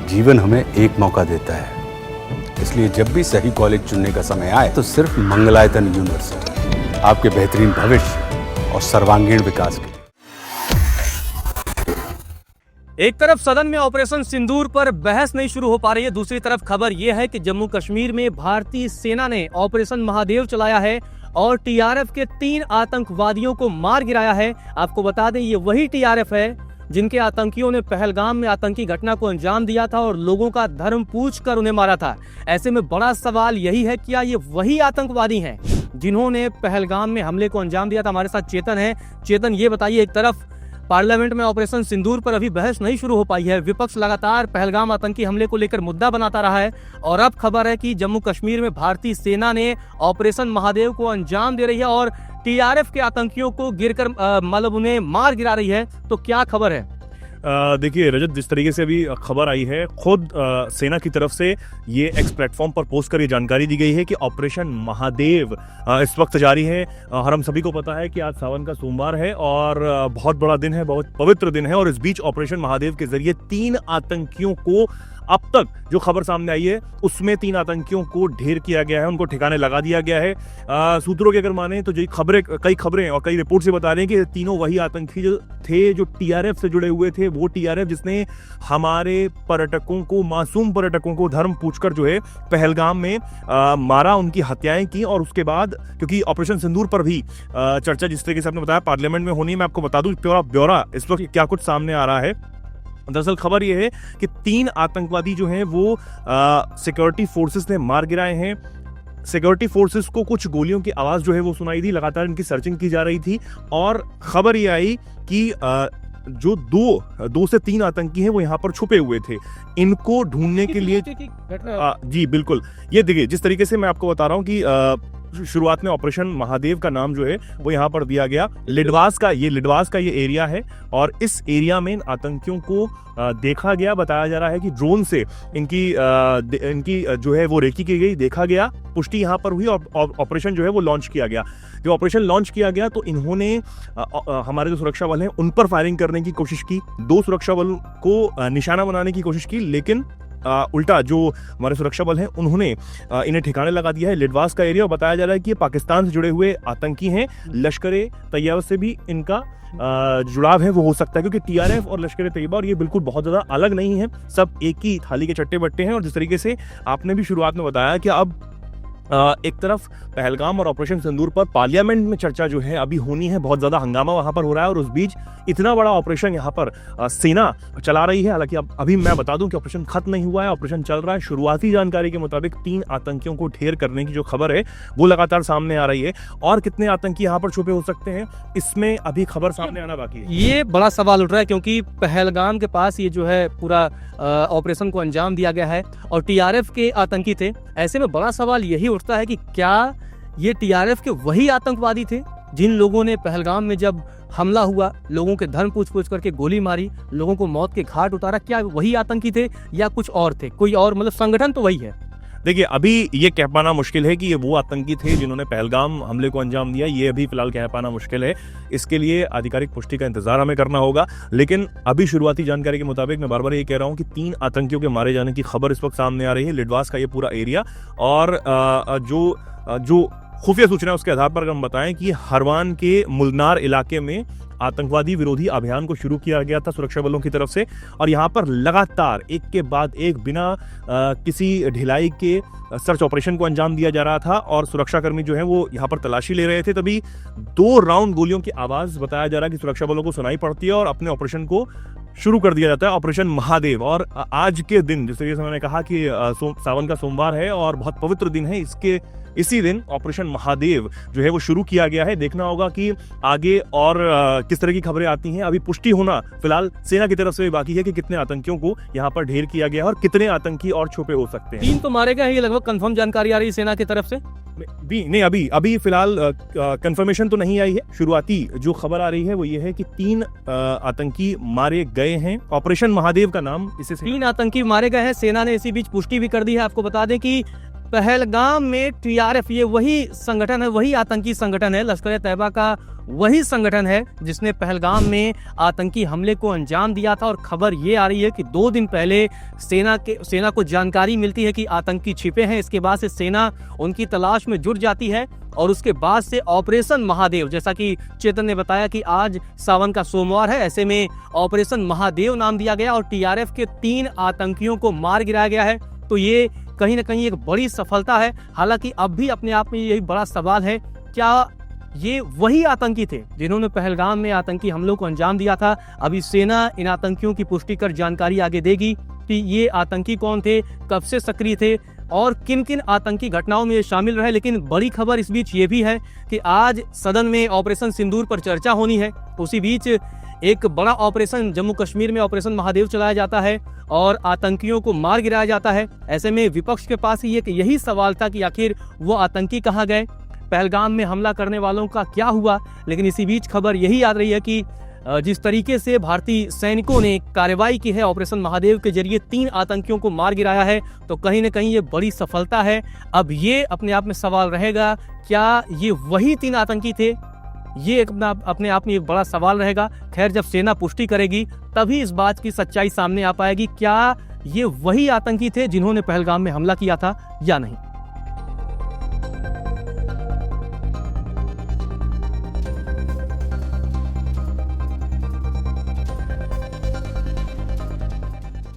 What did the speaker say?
जीवन हमें एक मौका देता है, इसलिए जब भी सही कॉलेज चुनने का समय आए तो सिर्फ मंगलायतन यूनिवर्सिटी आपके बेहतरीन भविष्य और सर्वांगीण विकास के लिए। एक तरफ सदन में ऑपरेशन सिंदूर पर बहस नहीं शुरू हो पा रही है, दूसरी तरफ खबर यह है कि जम्मू कश्मीर में भारतीय सेना ने ऑपरेशन महादेव चलाया है और टीआरएफ के 3 आतंकवादियों को मार गिराया है। आपको बता दें, ये वही टीआरएफ है जिनके आतंकियों ने पहलगाम में आतंकी घटना को अंजाम दिया था और लोगों का धर्म पूछकर उन्हें मारा था। ऐसे में बड़ा सवाल यही है, क्या ये वही आतंकवादी हैं जिन्होंने पहलगाम में हमले को अंजाम दिया था? हमारे साथ चेतन है। चेतन, ये बताइए, एक तरफ पार्लियामेंट में ऑपरेशन सिंदूर पर अभी बहस नहीं शुरू हो पाई है, विपक्ष लगातार पहलगाम आतंकी हमले को लेकर मुद्दा बनाता रहा है और अब खबर है कि जम्मू कश्मीर में भारतीय सेना ने ऑपरेशन महादेव को अंजाम दे रही है और टीआरएफ के आतंकियों को गिरकर मतलब उन्हें मार गिरा रही है। तो क्या खबर है? देखिए रजत, जिस तरीके से अभी खबर आई है, खुद सेना की तरफ से ये एक्स प्लेटफॉर्म पर पोस्ट कर ये जानकारी दी गई है कि ऑपरेशन महादेव इस वक्त जारी है। और हम सभी को पता है कि आज सावन का सोमवार है और बहुत बड़ा दिन है, बहुत पवित्र दिन है और इस बीच ऑपरेशन महादेव के जरिए 3 आतंकियों को, अब तक जो खबर सामने आई है उसमें 3 आतंकियों को ढेर किया गया है, उनको ठिकाने लगा दिया गया है। सूत्रों की अगर माने तो कई खबरें और कई रिपोर्ट से बता रहे हैं कि तीनों वही आतंकी जो थे, जो टीआरएफ से जुड़े हुए थे, वो टीआरएफ जिसने हमारे पर्यटकों को, मासूम पर्यटकों को धर्म पूछकर जो है पहलगाम में मारा, उनकी हत्याएं की। और उसके बाद क्योंकि ऑपरेशन सिंदूर पर भी चर्चा जिस तरीके से आपने बताया पार्लियामेंट में होनी है, मैं आपको बता दूं पूरा ब्यौरा इस वक्त क्या कुछ सामने आ रहा है। दरअसल खबर यह है कि 3 आतंकवादी जो हैं वो सिक्योरिटी फोर्सेस ने मार गिराए हैं। सिक्योरिटी फोर्सेस को कुछ गोलियों की आवाज जो है वो सुनाई दी, लगातार इनकी सर्चिंग की जा रही थी और खबर ये आई कि जो 2 से 3 आतंकी हैं वो यहाँ पर छुपे हुए थे। इनको ढूंढने के लिए जी बिल्कुल, ये देखिए जिस तरीके से मैं आपको बता रहा हूँ कि शुरुआत में ऑपरेशन महादेव का नाम जो है वो यहाँ पर दिया गया। लिडवास का ये एरिया है और इस एरिया में आतंकियों को देखा गया। बताया जा रहा है कि ड्रोन से इनकी जो है वो रेकी की गई, देखा गया, पुष्टि यहाँ पर हुई और ऑपरेशन जो है वो लॉन्च किया गया। जब ऑपरेशन लॉन्च किया गया तो इन्होंने हमारे जो सुरक्षा बल हैं उन पर फायरिंग करने की कोशिश की, 2 सुरक्षा बल को निशाना बनाने की कोशिश की, लेकिन उल्टा जो हमारे सुरक्षा बल हैं उन्होंने इन्हें ठिकाने लगा दिया है। लिडवास का एरिया, बताया जा रहा है कि ये पाकिस्तान से जुड़े हुए आतंकी हैं, लश्कर तैयबा से भी इनका जुड़ाव है वो हो सकता है, क्योंकि टीआरएफ और लश्कर तैयबा और ये बिल्कुल बहुत ज्यादा अलग नहीं है, सब एक ही थाली के चट्टे बट्टे हैं। और जिस तरीके से आपने भी शुरुआत में बताया कि अब एक तरफ पहलगाम और ऑपरेशन सिंदूर पर पार्लियामेंट में चर्चा जो है अभी होनी है, बहुत ज्यादा हंगामा वहां पर हो रहा है और उस बीच इतना बड़ा ऑपरेशन यहाँ पर सेना चला रही है। हालांकि अब अभी मैं बता दूं कि ऑपरेशन खत्म नहीं हुआ है, ऑपरेशन चल रहा है। शुरुआती जानकारी के मुताबिक 3 आतंकियों को ढेर करने की जो खबर है वो लगातार सामने आ रही है और कितने आतंकी यहाँ पर छुपे हो सकते हैं इसमें अभी खबर सामने आना बाकी है। ये बड़ा सवाल उठ रहा है क्योंकि पहलगाम के पास ये जो है पूरा ऑपरेशन को अंजाम दिया गया है और टीआरएफ के आतंकी थे। ऐसे में बड़ा सवाल यही उठता है कि क्या ये टीआरएफ के वही आतंकवादी थे जिन लोगों ने पहलगाम में जब हमला हुआ, लोगों के धर्म पूछ करके गोली मारी, लोगों को मौत के घाट उतारा, क्या वही आतंकी थे या कुछ और थे? कोई और मतलब संगठन तो वही है। देखिए अभी ये कह पाना मुश्किल है कि ये वो आतंकी थे जिन्होंने पहलगाम हमले को अंजाम दिया, ये अभी फिलहाल कह पाना मुश्किल है। इसके लिए आधिकारिक पुष्टि का इंतजार हमें करना होगा। लेकिन अभी शुरुआती जानकारी के मुताबिक मैं बार बार ये कह रहा हूँ कि 3 आतंकियों के मारे जाने की खबर इस वक्त सामने आ रही है। लिडवास का ये पूरा एरिया और जो खुफिया सूचना उसके आधार पर अगर हम बताएं कि हरवान के मुलनार इलाके में आतंकवादी विरोधी अभियान को शुरू किया गया था सुरक्षा बलों की तरफ से और यहाँ पर लगातार एक के बाद एक बिना किसी ढिलाई के सर्च ऑपरेशन को अंजाम दिया जा रहा था और सुरक्षाकर्मी जो हैं वो यहाँ पर तलाशी ले रहे थे। तभी 2 राउंड गोलियों की आवाज बताया जा रहा है कि सुरक्षा बलों को सुनाई पड़ती है और अपने ऑपरेशन को शुरू कर दिया जाता है, ऑपरेशन महादेव। और आज के दिन, जैसे मैंने कहा कि सावन का सोमवार है और बहुत पवित्र दिन है, इसी दिन ऑपरेशन महादेव जो है वो शुरू किया गया है। देखना होगा कि आगे और किस तरह की खबरें आती हैं। अभी पुष्टि होना फिलहाल सेना की तरफ से भी बाकी है कि कितने आतंकियों को यहाँ पर ढेर किया गया है और कितने आतंकी और छुपे हो सकते हैं। 3 तो मारे गए हैं, ये लगभग कंफर्म जानकारी आ रही है सेना की तरफ से। नहीं, अभी फिलहाल कंफर्मेशन तो नहीं आई है। शुरुआती जो खबर आ रही है वो ये है कि 3 आतंकी मारे गए हैं। ऑपरेशन महादेव का नाम इसे 3 आतंकी मारे गए हैं। सेना ने इसी बीच पुष्टि भी कर दी है। आपको बता दें कि पहलगाम में टीआरएफ, ये वही संगठन है, वही आतंकी संगठन है, लश्कर-ए-तैयबा का वही संगठन है जिसने पहलगाम में आतंकी हमले को अंजाम दिया था। और खबर ये आ रही है कि 2 दिन पहले सेना को जानकारी मिलती है कि आतंकी छिपे हैं। इसके बाद से सेना उनकी तलाश में जुट जाती है और उसके बाद से ऑपरेशन महादेव, जैसा कि चेतन ने बताया कि आज सावन का सोमवार है, ऐसे में ऑपरेशन महादेव नाम दिया गया और टीआरएफ के 3 आतंकियों को मार गिराया गया है। तो ये कहीं ना कहीं एक बड़ी सफलता है। हालांकि अब भी अपने आप में यही बड़ा सवाल है, क्या ये वही आतंकी थे जिन्होंने पहलगाम में आतंकी हमलों को अंजाम दिया था? अभी सेना इन आतंकियों की पुष्टि कर जानकारी आगे देगी कि ये आतंकी कौन थे, कब से सक्रिय थे और किन किन आतंकी घटनाओं में ये शामिल रहे। लेकिन बड़ी खबर इस बीच ये भी है कि आज सदन में ऑपरेशन सिंदूर पर चर्चा होनी है। उसी बीच एक बड़ा ऑपरेशन जम्मू कश्मीर में ऑपरेशन महादेव चलाया जाता है और आतंकियों को मार गिराया जाता है। ऐसे में विपक्ष के पास यही सवाल था कि आखिर वो आतंकी कहाँ गए, पहलगाम में हमला करने वालों का क्या हुआ। लेकिन इसी बीच खबर यही आ रही है कि जिस तरीके से भारतीय सैनिकों ने कार्रवाई की है, ऑपरेशन महादेव के जरिए 3 आतंकियों को मार गिराया है, तो कहीं ना कहीं ये बड़ी सफलता है। अब ये अपने आप में सवाल रहेगा, क्या ये वही 3 आतंकी थे? ये अपने आप में एक बड़ा सवाल रहेगा। खैर, जब सेना पुष्टि करेगी तभी इस बात की सच्चाई सामने आ पाएगी, क्या ये वही आतंकी थे जिन्होंने पहलगाम में हमला किया था या नहीं।